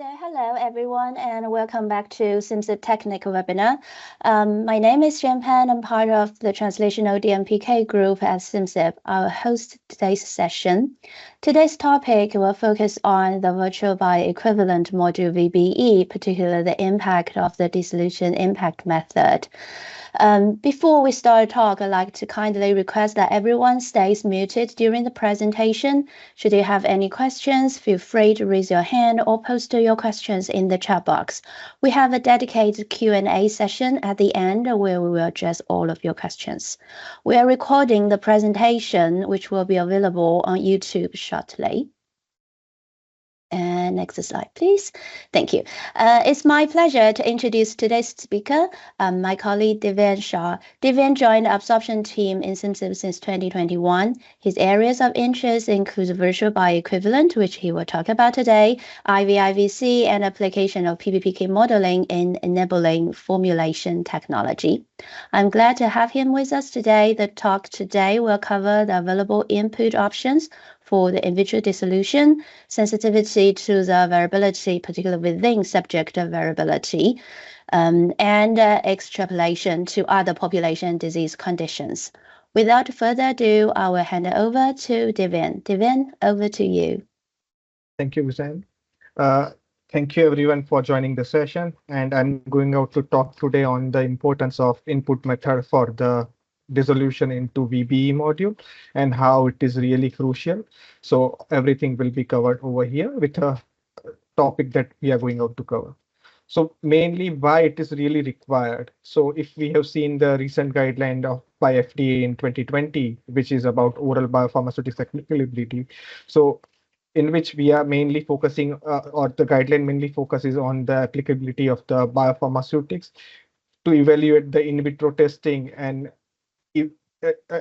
So hello everyone and welcome back to SimSip Technical webinar. My name is Xian Pan. I'm part of the Translational DMPK group at SimSip. I'll host today's session. Today's topic will focus on the virtual bioequivalent module VBE, particularly the impact of the dissolution impact method. Before we start the talk, I'd like to kindly request that everyone stays muted during the presentation. Should you have any questions, feel free to raise your hand or post your questions in the chat box. We have a dedicated Q&A session at the end where we will address all of your questions. We are recording the presentation, which will be available on YouTube shortly. And next slide, please. Thank you. It's my pleasure to introduce today's speaker, my colleague Divyan Shah. Divyan joined the absorption team in SimSip since 2021. His areas of interest include virtual bioequivalent, which he will talk about today, IVIVC, and application of PBPK modeling in enabling formulation technology. I'm glad to have him with us today. The talk today will cover the available input options for the in vitro dissolution, sensitivity to the variability, particularly within subject variability, and extrapolation to other population disease conditions. Without further ado, I will hand it over to Divyan. Divyan, over to you. Thank you, Hussain. Thank you everyone for joining the session. And I'm going out to talk today on the importance of input method for the dissolution into VBE module and how it is really crucial. So everything will be covered over here with a topic that we are going out to cover. So mainly why it is really required. So if we have seen the recent guideline by FDA in 2020, which is about oral biopharmaceutical applicability. So in which we are mainly focusing or the guideline mainly focuses on the applicability of the biopharmaceutics to evaluate the in vitro testing and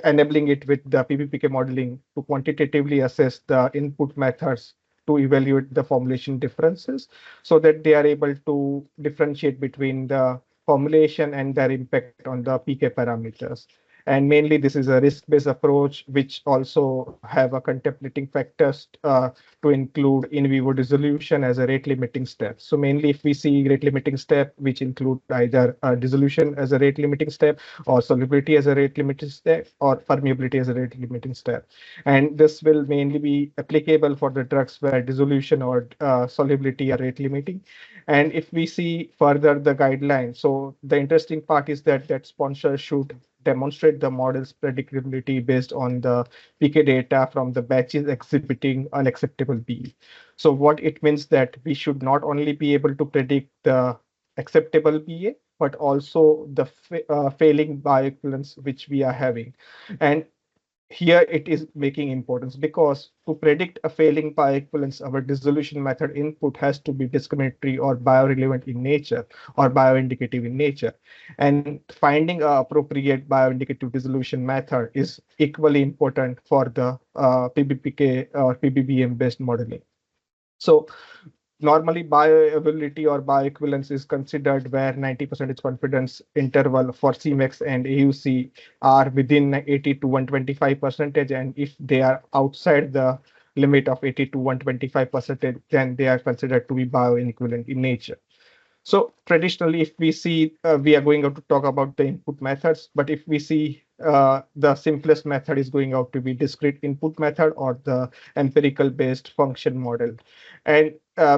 enabling it with the PBPK modeling to quantitatively assess the input methods to evaluate the formulation differences so that they are able to differentiate between the formulation and their impact on the PK parameters. And mainly this is a risk-based approach, which also have a contemplating factors to include in vivo dissolution as a rate limiting step. So mainly if we see rate limiting step, which include either dissolution as a rate limiting step or solubility as a rate limiting step or permeability as a rate limiting step. And this will mainly be applicable for the drugs where dissolution or solubility are rate limiting. And if we see further the guidelines, so the interesting part is that sponsor should demonstrate the model's predictability based on the PK data from the batches exhibiting unacceptable BE. So what it means that we should not only be able to predict the acceptable BA, but also the failing bioequivalence which we are having. And here it is making importance because to predict a failing bioequivalence, our dissolution method input has to be discriminatory or biorelevant in nature or bioindicative in nature. And finding an appropriate bioindicative dissolution method is equally important for the PBPK or PBBM based modeling. So normally bioavailability or bioequivalence is considered where 90% confidence interval for Cmax and AUC are within 80 to 125%. And if they are outside the limit of 80 to 125%, then they are considered to be bioinequivalent in nature. So traditionally, if we see, we are going out to talk about the input methods, but if we see the simplest method is going out to be discrete input method or the empirical based function model. And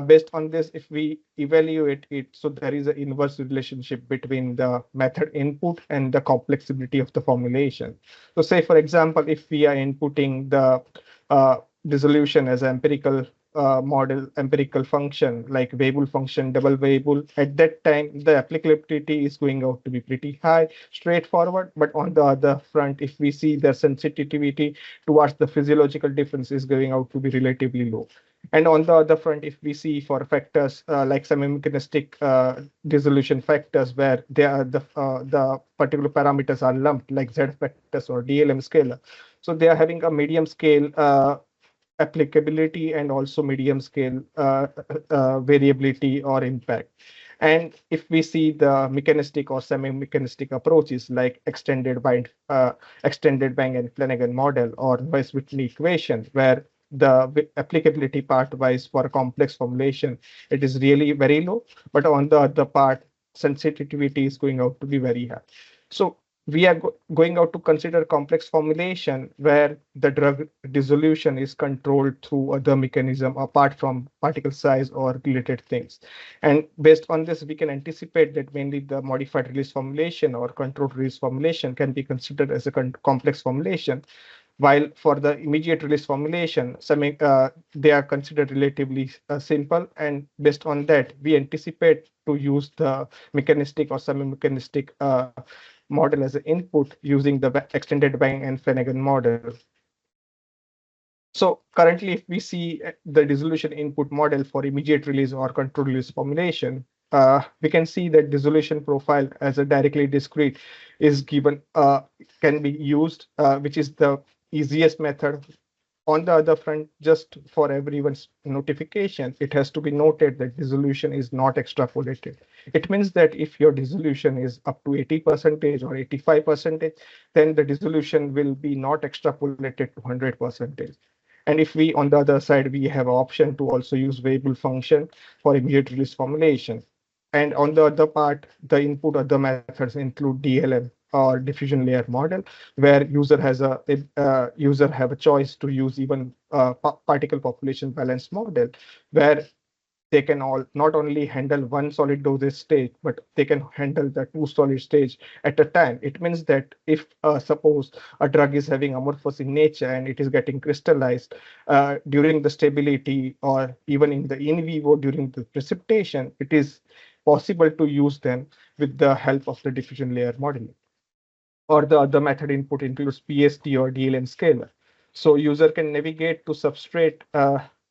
based on this, if we evaluate it, so there is an inverse relationship between the method input and the complexity of the formulation. So say, for example, if we are inputting the dissolution as an empirical model, empirical function like variable function, double variable, at that time, the applicability is going out to be pretty high, straightforward. But on the other front, if we see the sensitivity towards the physiological difference is going out to be relatively low. And on the other front, if we see for factors like semi-mechanistic dissolution factors where they are the particular parameters are lumped like Z factors or DLM scalar. So they are having a medium scale applicability and also medium scale variability or impact. And if we see the mechanistic or semi-mechanistic approaches like extended Bang and Flanagan model or Weiss-Whitney equation, where the applicability part wise for complex formulation, it is really very low. But on the other part, sensitivity is going out to be very high. So we are going out to consider complex formulation where the drug dissolution is controlled through other mechanism apart from particle size or related things. And based on this, we can anticipate that mainly the modified release formulation or controlled release formulation can be considered as a complex formulation, while for the immediate release formulation, they are considered relatively simple. And based on that, we anticipate to use the mechanistic or semi-mechanistic model as an input using the extended Wang and Flanagan model. So currently, if we see the dissolution input model for immediate release or controlled release formulation, we can see that dissolution profile as a directly discrete is given, can be used, which is the easiest method. On the other front, just for everyone's notification, it has to be noted that dissolution is not extrapolated. It means that if your dissolution is up to 80% or 85%, then the dissolution will be not extrapolated to 100%. And if we, on the other side, we have an option to also use variable function for immediate release formulation. And on the other part, the input other methods include DLM or diffusion layer model, where user have a choice to use even particle population balance model, where they can not only handle one solid dosage stage, but they can handle the two solid stage at a time. It means that if suppose a drug is having amorphous in nature and it is getting crystallized during the stability or even in vivo during the precipitation, it is possible to use them with the help of the diffusion layer modeling. Or the other method input includes PSD or DLM scaler. So user can navigate to substrate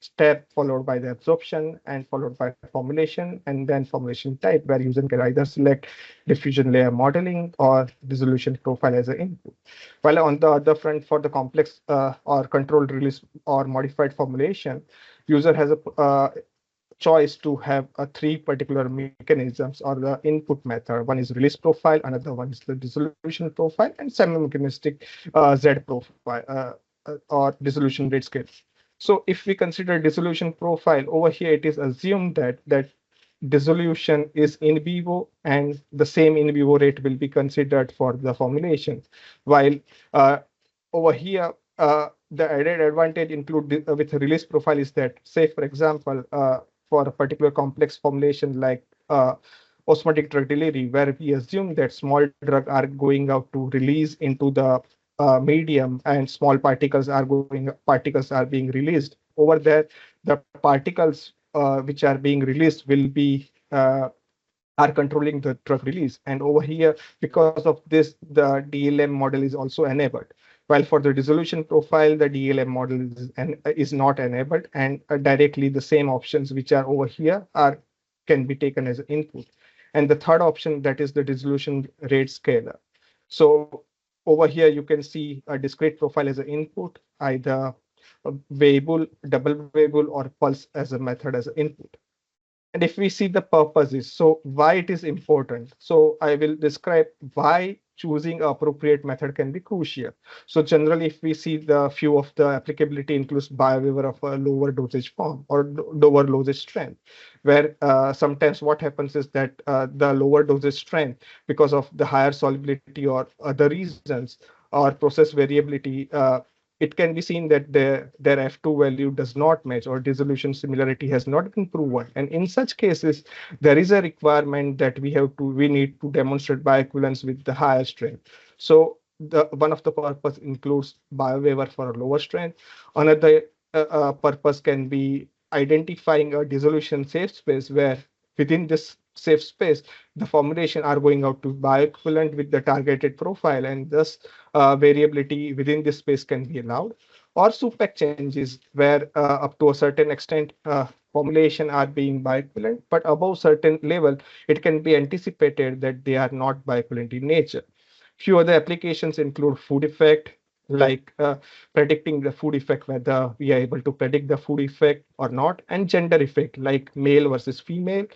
step followed by the absorption and followed by formulation and then formulation type, where user can either select diffusion layer modeling or dissolution profile as an input. While on the other front, for the complex or controlled release or modified formulation, user has a choice to have three particular mechanisms or the input method. One is release profile, another one is the dissolution profile, and semi-mechanistic Z profile or dissolution rate scale. So if we consider dissolution profile over here, it is assumed that dissolution is in vivo and the same in vivo rate will be considered for the formulation. While over here, the added advantage include with release profile is that, say, for example, for a particular complex formulation like osmotic drug delivery, where we assume that small drug are going out to release into the medium and small particles are being released. Over there, the particles which are being released will be are controlling the drug release. And over here, because of this, the DLM model is also enabled. While for the dissolution profile, the DLM model is not enabled, and directly the same options which are over here can be taken as an input. And the third option, that is the dissolution rate scaler. So over here, you can see a discrete profile as an input, either variable, double variable, or pulse as a method as an input. And if we see the purposes, so why it is important. So I will describe why choosing appropriate method can be crucial. So generally, if we see the few of the applicability includes biowaiver of a lower dosage form or lower dosage strength, where sometimes what happens is that the lower dosage strength, because of the higher solubility or other reasons or process variability, it can be seen that their F2 value does not match or dissolution similarity has not been proven. And in such cases, there is a requirement that we need to demonstrate bioequivalence with the higher strength. So one of the purpose includes biowaiver for a lower strength. Another purpose can be identifying a dissolution safe space where within this safe space, the formulation are going out to bioequivalent with the targeted profile, and thus variability within this space can be allowed. Or SUPEC changes where up to a certain extent formulation are being bioequivalent, but above certain level, it can be anticipated that they are not bioequivalent in nature. Few other applications include food effect, like predicting the food effect, whether we are able to predict the food effect or not, and gender effect, like male versus female,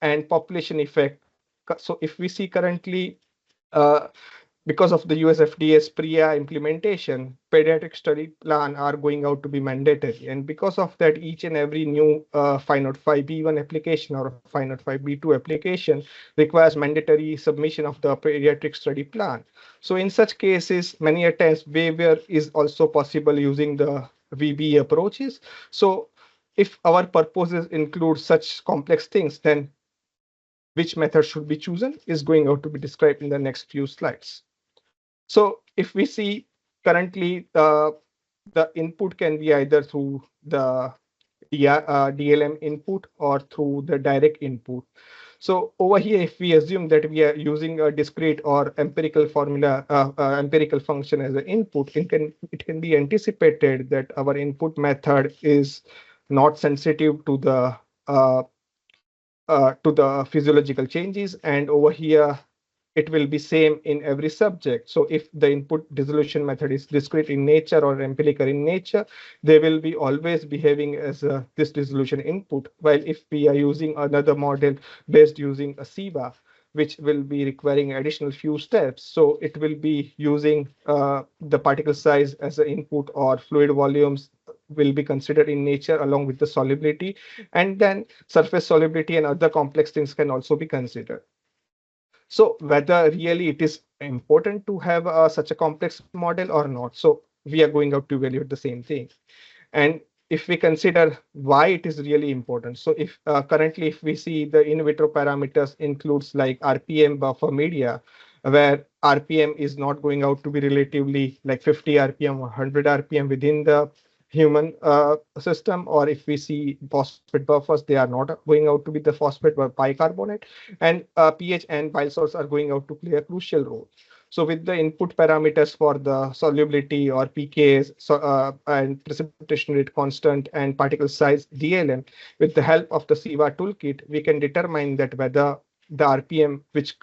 and population effect. So if we see currently, because of the US FDA's PRIA implementation, pediatric study plan are going out to be mandatory. And because of that, each and every new 505B1 application or 505B2 application requires mandatory submission of the pediatric study plan. So in such cases, many a times waiver is also possible using the VBE approaches. So if our purposes include such complex things, then which method should be chosen is going out to be described in the next few slides. So if we see currently, the input can be either through the DLM input or through the direct input. So over here, if we assume that we are using a discrete or empirical formula, empirical function as an input, it can be anticipated that our input method is not sensitive uh, to the physiological changes, and over here it will be same in every subject. So if the input dissolution method is discrete in nature or empirical in nature, they will be always behaving as this dissolution input. While if we are using another model based using a SIBA, which will be requiring additional few steps, so it will be using the particle size as an input, or fluid volumes will be considered in nature along with the solubility, and then surface solubility and other complex things can also be considered. So whether really it is important to have such a complex model or not, so we are going out to evaluate the same thing. And if we consider why it is really important, so if currently if we see the in vitro parameters includes like RPM buffer media, where RPM is not going out to be relatively like 50 RPM or 100 RPM within the human system, or if we see phosphate buffers, they are not going out to be the phosphate but bicarbonate, and pH and bile salts are going out to play a crucial role. So with the input parameters for the solubility or pKs, and precipitation rate constant and particle size DLM, with the help of the SIVA toolkit, we can determine that whether the RPM, which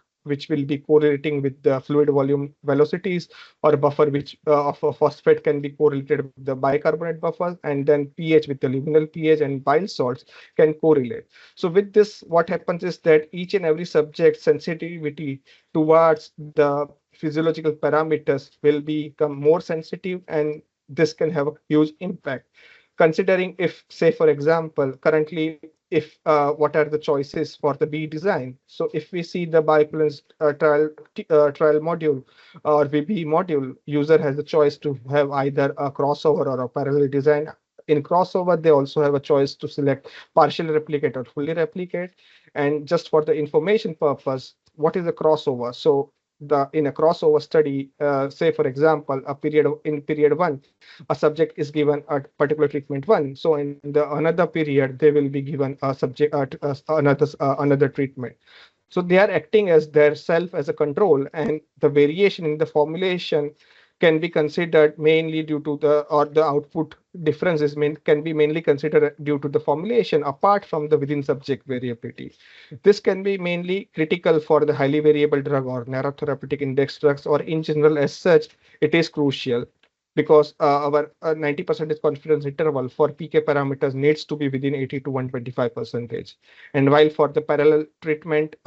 will be correlating with the fluid volume velocities, or buffer which of a phosphate can be correlated with the bicarbonate buffers, and then pH with the luminal pH and bile salts can correlate. So with this, what happens is that each and every subject sensitivity towards the physiological parameters will become more sensitive, and this can have a huge impact. Considering if, say, for example, currently, if what are the choices for the B design? So if we see the bioequivalence trial module or VBE module, user has a choice to have either a crossover or a parallel design. In crossover, they also have a choice to select partial replicate or fully replicate. And just for the information purpose, what is a crossover? So in a crossover study, say for example, in period one, a subject is given a particular treatment one. So in the another period, they will be given a subject another treatment. So they are acting as their self as a control, and the variation in the formulation can be considered mainly due to the output differences can be mainly considered due to the formulation apart from the within subject variability. This can be mainly critical for the highly variable drug or narrow therapeutic index drugs, or in general as such, it is crucial because our 90% confidence interval for PK parameters needs to be within 80 to 125%. And while for the parallel treatment,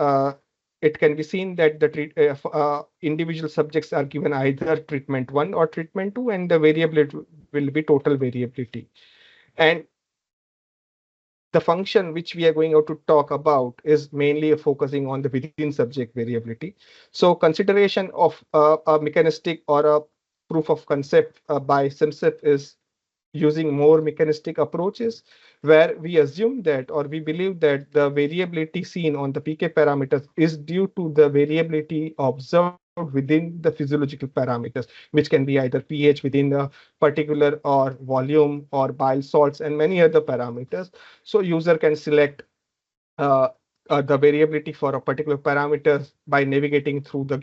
it can be seen that the individual subjects are given either treatment one or treatment two, and the variability will be total variability. And the function which we are going out to talk about is mainly focusing on the within subject variability. So consideration of a mechanistic or a proof of concept by SimSip is using more mechanistic approaches, where we assume that, or we believe that the variability seen on the PK parameters is due to the variability observed within the physiological parameters, which can be either pH within the particular, or volume, or bile salts, and many other parameters. So user can select uh, the variability for a particular parameter by navigating through the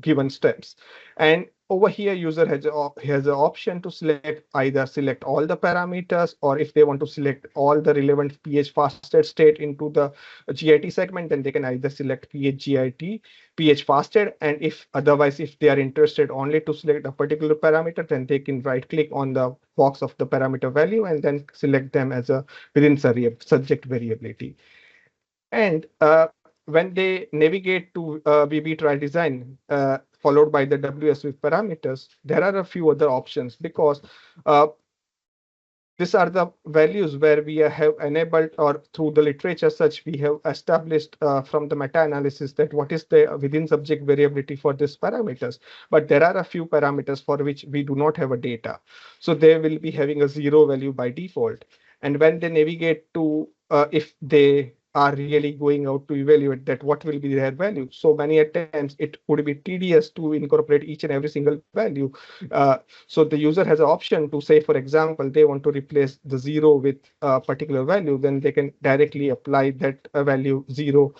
given steps. And over here, user has an option to select all the parameters, or if they want to select all the relevant pH fasted state into the GIT segment, then they can either select pH GIT, pH fasted, and if otherwise, if they are interested only to select a particular parameter, then they can right click on the box of the parameter value and then select them as a within subject variability. And when they navigate to VB trial design, followed by the WSV parameters, there are a few other options because these are the values where we have enabled, or through the literature such we have established from the meta-analysis that what is the within subject variability for these parameters. But there are a few parameters for which we do not have a data. So they will be having a zero value by default. And when they navigate to, if they are really going out to evaluate that what will be their value. So many times it would be tedious to incorporate each and every single value. So the user has an option to say, for example, they want to replace the zero with a particular value, then they can directly apply that value zero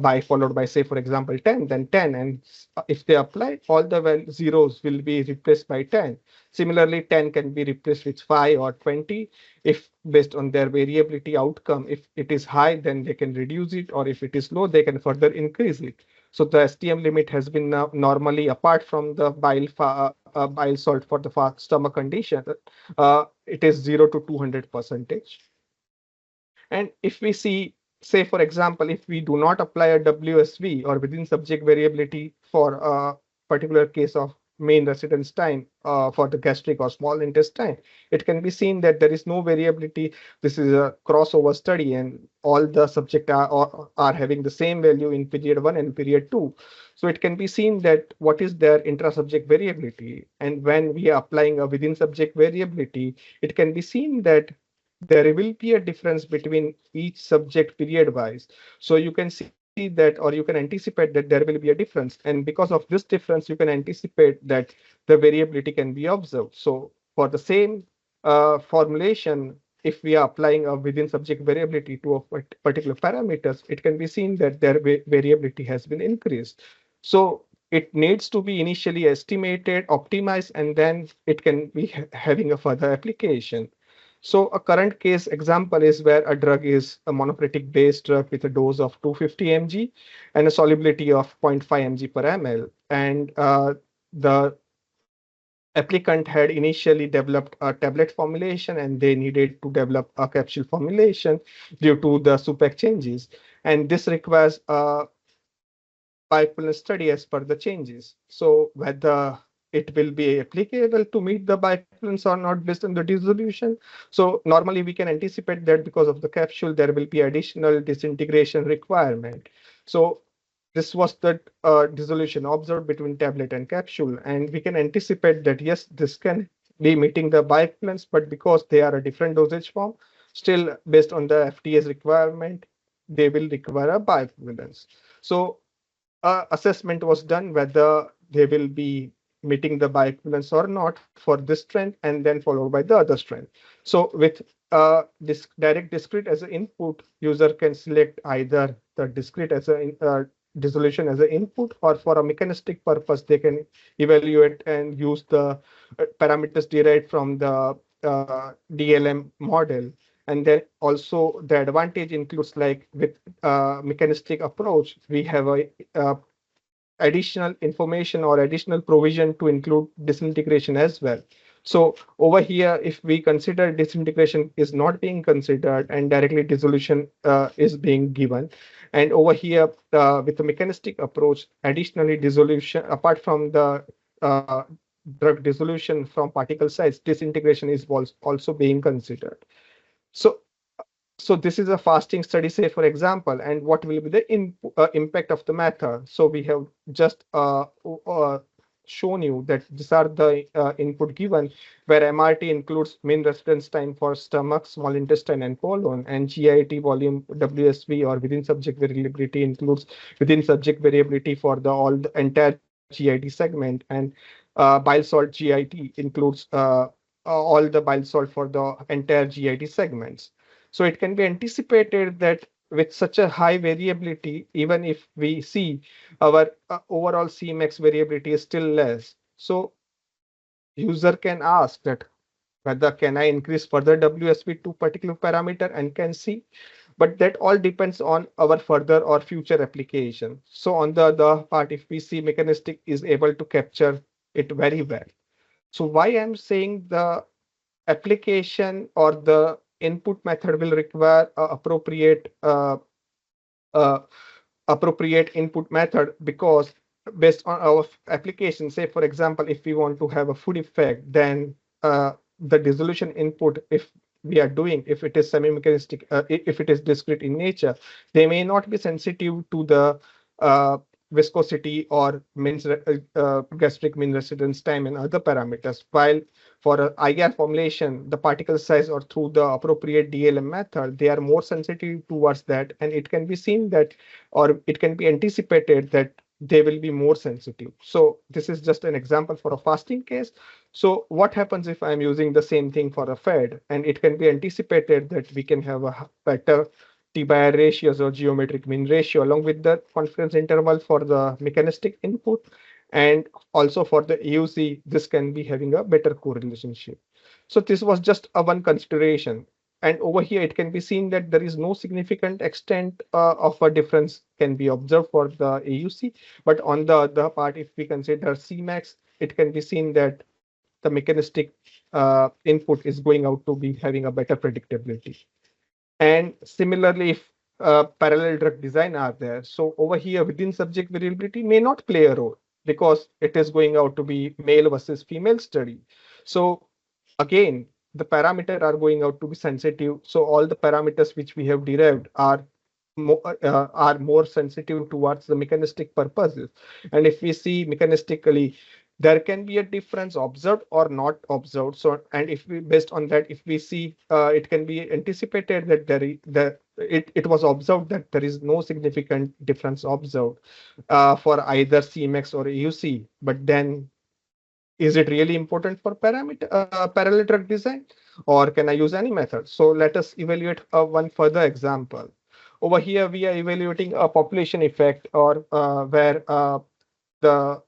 by followed by, say, for example, 10, then 10. And if they apply, all the zeros will be replaced by 10. Similarly, 10 can be replaced with 5 or 20 if based on their variability outcome. If it is high, then they can reduce it, or if it is low, they can further increase it. So the STM limit has been normally, apart from the bile salt for the stomach condition, it is 0 to 200%. And if we see, say, for example, if we do not apply a WSV or within subject variability for a particular case of main residence time for the gastric or small intestine, it can be seen that there is no variability. This is a crossover study, and all the subjects are having the same value in period 1 and period 2. So it can be seen that what is their intra-subject variability. And when we are applying a within subject variability, it can be seen that there will be a difference between each subject period wise. So you can see that, or you can anticipate that there will be a difference. And because of this difference, you can anticipate that the variability can be observed. So for the same formulation, if we are applying a within subject variability to a particular parameters, it can be seen that their variability has been increased. So it needs to be initially estimated, optimized, and then it can be having a further application. So a current case example is where a drug is a monocritic based drug with a dose of 250 mg and a solubility of 0.5 mg per ml. And the applicant had initially developed a tablet formulation, and they needed to develop a capsule formulation due to the SUPEC changes. And this requires a bioequivalence study as per the changes. So whether it will be applicable to meet the bioequivalence or not based on the dissolution. So normally we can anticipate that because of the capsule, there will be additional disintegration requirement. So this was the dissolution observed between tablet and capsule. And we can anticipate that, yes, this can be meeting the bioequivalence, but because they are a different dosage form, still based on the FDA's requirement, they will require a bioequivalence. So assessment was done whether they will be meeting the bioequivalence or not for this strength, and then followed by the other strength. So with this direct discrete as an input, user can select either the discrete as a dissolution as an input, or for a mechanistic purpose, they can evaluate and use the parameters derived from the DLM model. And then also the advantage includes, like with mechanistic approach, we have a additional information or additional provision to include disintegration as well. So over here, if we consider disintegration is not being considered and directly dissolution is being given, and over here with the mechanistic approach, additionally dissolution apart from the drug dissolution from particle size, disintegration is also being considered. So this is a fasting study, say, for example, and what will be the impact of the method. So we have just shown you that these are the input given, where MRT includes mean residence time for stomach, small intestine, and colon, and GIT volume WSV or within subject variability includes within subject variability for the entire GIT segment, and bile salt GIT includes all the bile salt for the entire GIT segments. So it can be anticipated that with such a high variability, even if we see our overall Cmax variability is still less. So user can ask that whether can I increase further WSP to particular parameter, and can see, but that all depends on our further or future application. So on the other part, if we see mechanistic is able to capture it very well. So why I'm saying the application or the input method will require appropriate input method, because based on our application, say, for example, if we want to have a food effect, then the dissolution input, if we are doing, if it is semi-mechanistic, if it is discrete in nature, they may not be sensitive to the viscosity or gastric mean residence time and other parameters. While for a IR formulation, the particle size or through the appropriate DLM method, they are more sensitive towards that. And it can be seen that, or it can be anticipated that they will be more sensitive. So this is just an example for a fasting case. So what happens if I'm using the same thing for a fed, and it can be anticipated that we can have a better T/R ratios or geometric mean ratio along with the confidence interval for the mechanistic input, and also for the AUC, this can be having a better correlationship. So this was just a one consideration. And over here, it can be seen that there is no significant extent of a difference can be observed for the AUC. But on the other part, if we consider Cmax, it can be seen that the mechanistic input is going out to be having a better predictability. And similarly, if parallel drug design are there, so over here within subject variability may not play a role because it is going out to be male versus female study. So again, the parameters are going out to be sensitive. So all the parameters which we have derived are more sensitive towards the mechanistic purposes. And if we see mechanistically, there can be a difference observed or not observed. So, and if we based on that, if we see, it can be anticipated that it was observed that there is no significant difference observed for either Cmax or AUC. But then, is it really important for parallel drug design, or can I use any method? So let us evaluate one further example. Over here, we are evaluating a population effect, or where the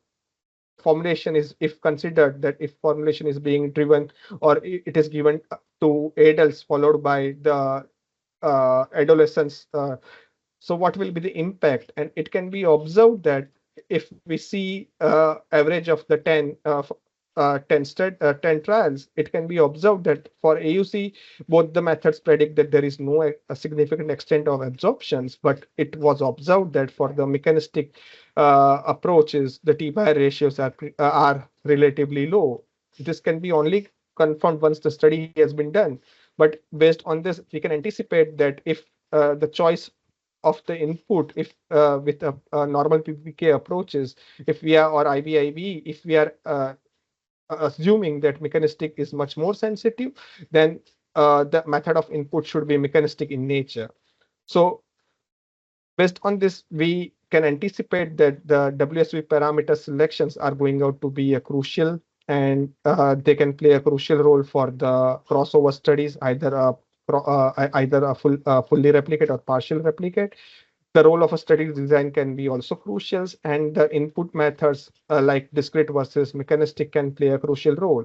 formulation is, if considered that if formulation is being driven or it is given to adults followed by the adolescents. So what will be the impact? And it can be observed that if we see average of the 10 trials, it can be observed that for AUC, both the methods predict that there is no a significant extent of absorptions, but it was observed that for the mechanistic approaches, the T/R ratios are relatively low. This can be only confirmed once the study has been done. But based on this, we can anticipate that if the choice of the input, if with a normal PBPK approaches, if we are, or IVIV, if we are assuming that mechanistic is much more sensitive, then the method of input should be mechanistic in nature. So based on this, we can anticipate that the WSV parameter selections are going out to be a crucial, and they can play a crucial role for the crossover studies, either a fully replicate or partial replicate. The role of a study design can be also crucial, and the input methods like discrete versus mechanistic can play a crucial role.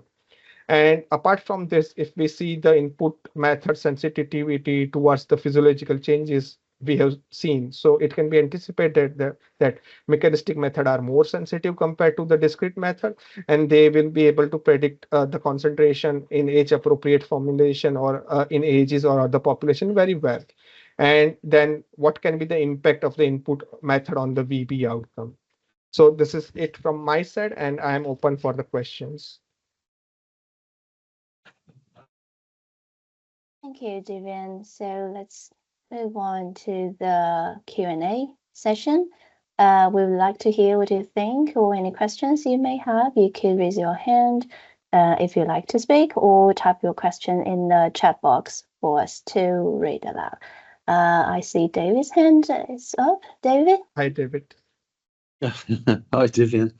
And apart from this, if we see the input method sensitivity towards the physiological changes we have seen, so it can be anticipated that mechanistic method are more sensitive compared to the discrete method, and they will be able to predict the concentration in age appropriate formulation or in ages or other population very well. And then what can be the impact of the input method on the VB outcome? So this is it from my side, and I am open for the questions. Thank you, Divyan. So let's move on to the Q&A session. We would like to hear what you think, or any questions you may have. You could raise your hand if you'd like to speak, or type your question in the chat box for us to read aloud. I see David's hand is up. David? Hi, David. Hi, Divyan.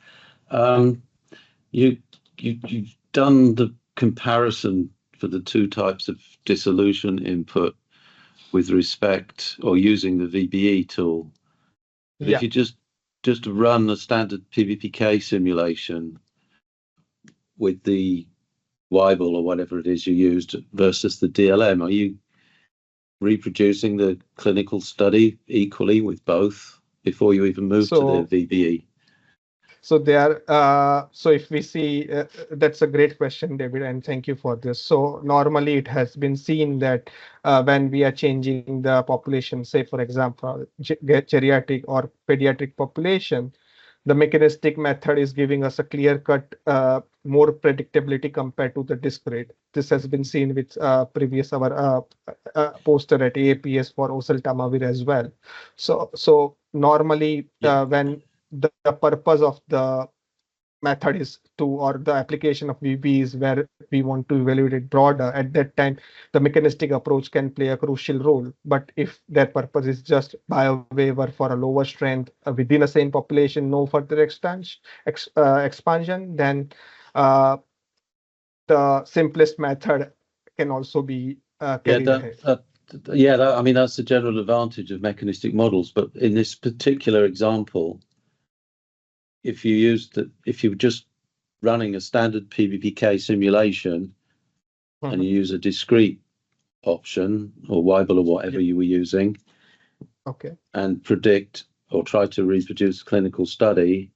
You've done the comparison for the two types of dissolution input with respect, or using the VBE tool. But if you just run the standard PBPK simulation with the Weibull or whatever it is you used versus the DLM, are you reproducing the clinical study equally with both before you even move to the VBE? So there, so if we see, that's a great question, David, and thank you for this. So normally it has been seen that when we are changing the population, say for example, geriatric or pediatric population, the mechanistic method is giving us a clear-cut, more predictability compared to the discrete. This has been seen with previous our poster at AAPS for oseltamivir as well. So normally when the purpose of the method is to, or the application of VB is where we want to evaluate it broader, at that time the mechanistic approach can play a crucial role. But if their purpose is just biowaiver for a lower strength within a same population, no further expansion, then the simplest method can also be carried ahead. I mean, that's the general advantage of mechanistic models. But in this particular example, if you're just running a standard PBPK simulation and you use a discrete option or Weibull or whatever you were using, and predict or try to reproduce a clinical study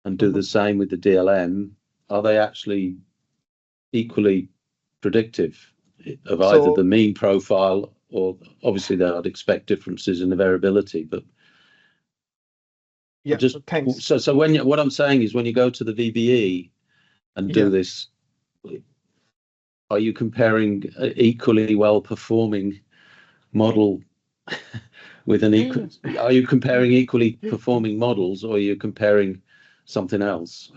and do the same with the DLM, are they actually equally predictive of either the mean profile, or obviously I'd expect differences in the variability, but thanks. So what I'm saying is, when you go to the VBE and do this, are you comparing equally well performing model with an equal? Are you comparing equally performing models, or are you comparing something else?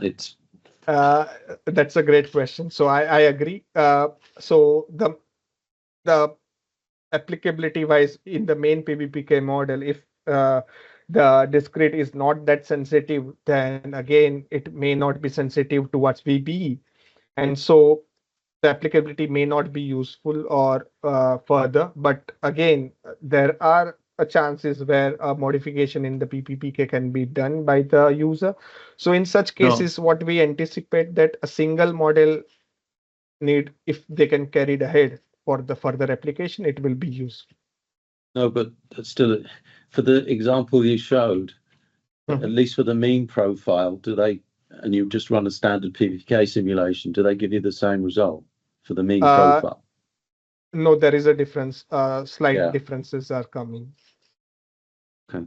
That's a great question. So I agree. So the applicability wise in the main PBPK model, if the discrete is not that sensitive, then again it may not be sensitive towards VBE, and so the applicability may not be useful or further. But again, there are chances where a modification in the PBPK can be done by the user. So in such cases, what we anticipate that a single model need, if they can carry it ahead for the further application, it will be useful. No, but still, for the example you showed, at least for the mean profile, and you just run a standard PBPK simulation, do they give you the same result for the mean profile? No, there is a difference. Slight differences are coming. Okay.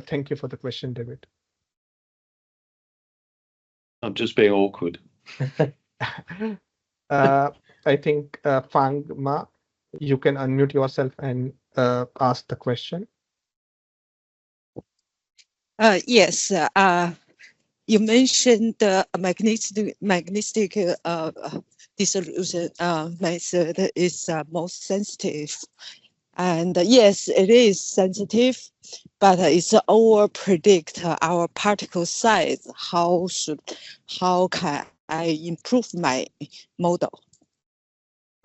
Thank you for the question, David. I'm just being awkward. I think Fang Ma, you can unmute yourself and ask the question. Yes. You mentioned the magnetic dissolution method is most sensitive, and yes, it is sensitive, but it's over predict our particle size. How can I improve my model?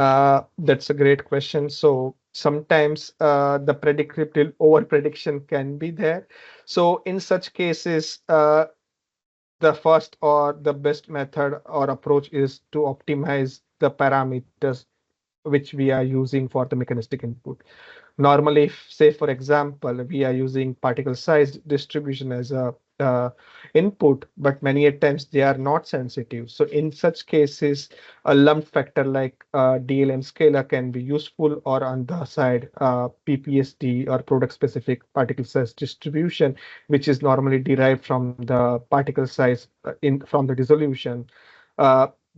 That's a great question. So sometimes the predictive over prediction can be there. So in such cases, the first or the best method or approach is to optimize the parameters which we are using for the mechanistic input. Normally, if, say for example, we are using particle size distribution as a input, but many a times they are not sensitive. So in such cases, a lump factor like DLM scalar can be useful, or on the side PPSD or product specific particle size distribution, which is normally derived from the particle size from the dissolution.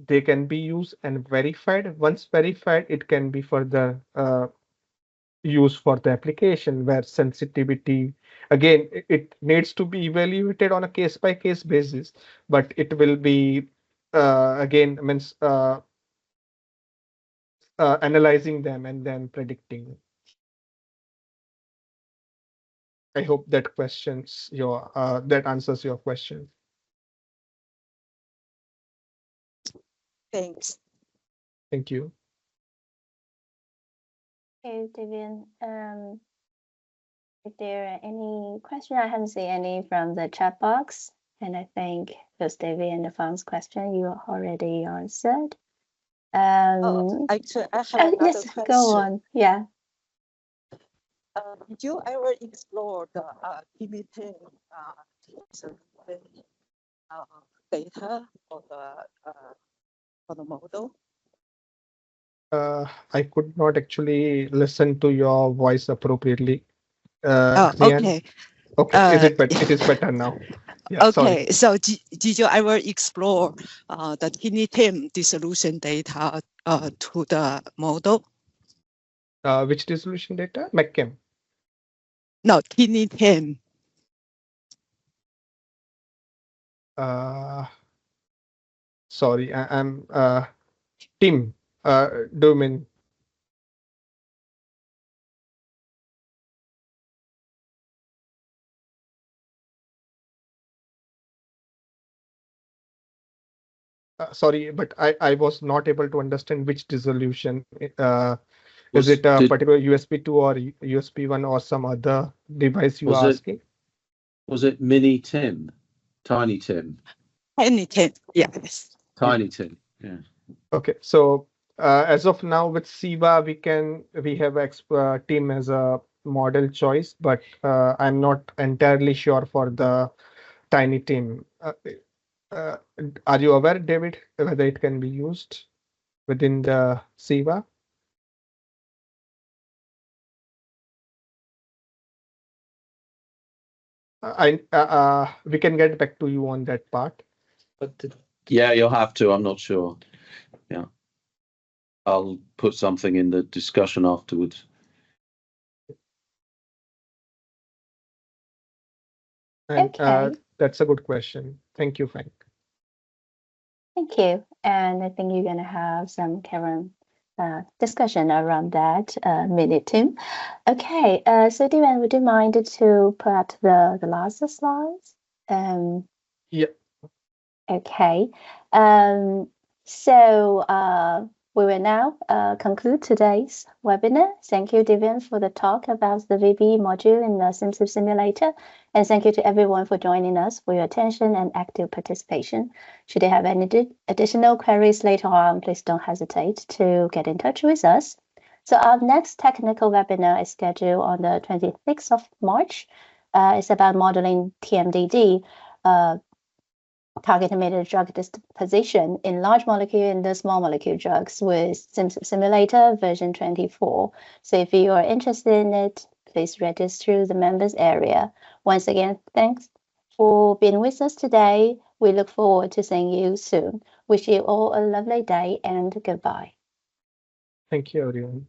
They can be used and verified. Once verified, it can be further used for the application, where sensitivity, again, it needs to be evaluated on a case by case basis, but it will be again means analyzing them and then predicting. I hope that that answers your question. Thanks. Thank you. Okay, Davian. If there are any questions, I haven't seen any from the chat box, and I think because Davian and the Fang's question you already answered. Actually, I have another yes, question. go on. Yeah. Did you ever explore the PBPK data for the model? I could not actually listen to your voice appropriately. Rian? Okay. Okay, is it better? It is better now. Yeah, sorry. Okay. So did you ever explore the TINITIM dissolution data to the model? Which dissolution data? McChem. No, TINITIM. Sorry, I'm Tim. Do you mean? Sorry, but I was not able to understand which dissolution. Is it a particular USB2 or USB1 or some other device you are asking? Was it mini Tim? Tiny Tim? TINITIM, yes. Tiny Tim, yeah. Okay, so as of now with SIVA, we have team as a model choice, but I'm not entirely sure for the tiny team. Are you aware, David, whether it can be used within the SIVA? We can get back to you on that part. But yeah, you'll have to. I'm not sure. Yeah, I'll put something in the discussion afterwards. And Okay. that's a good question. Thank you, Frank. Thank you. And I think you're going to have some current discussion around that minute, Tim. Okay, so Divan, would you mind to put up the last slides? Yeah. Okay. So we will now conclude today's webinar. Thank you, Divan, for the talk about the VBE module in the Simcyp Simulator. And thank you to everyone for joining us, for your attention and active participation. Should you have any additional queries later on, please don't hesitate to get in touch with us. So our next technical webinar is scheduled on the 26th of March. It's about modeling TMDD, target-mediated drug disposition in large molecule and the small molecule drugs with Simcyp Simulator version 24. So if you are interested in it, please register the members area. Once again, thanks for being with us today. We look forward to seeing you soon. Wish you all a lovely day and goodbye. Thank you, everyone.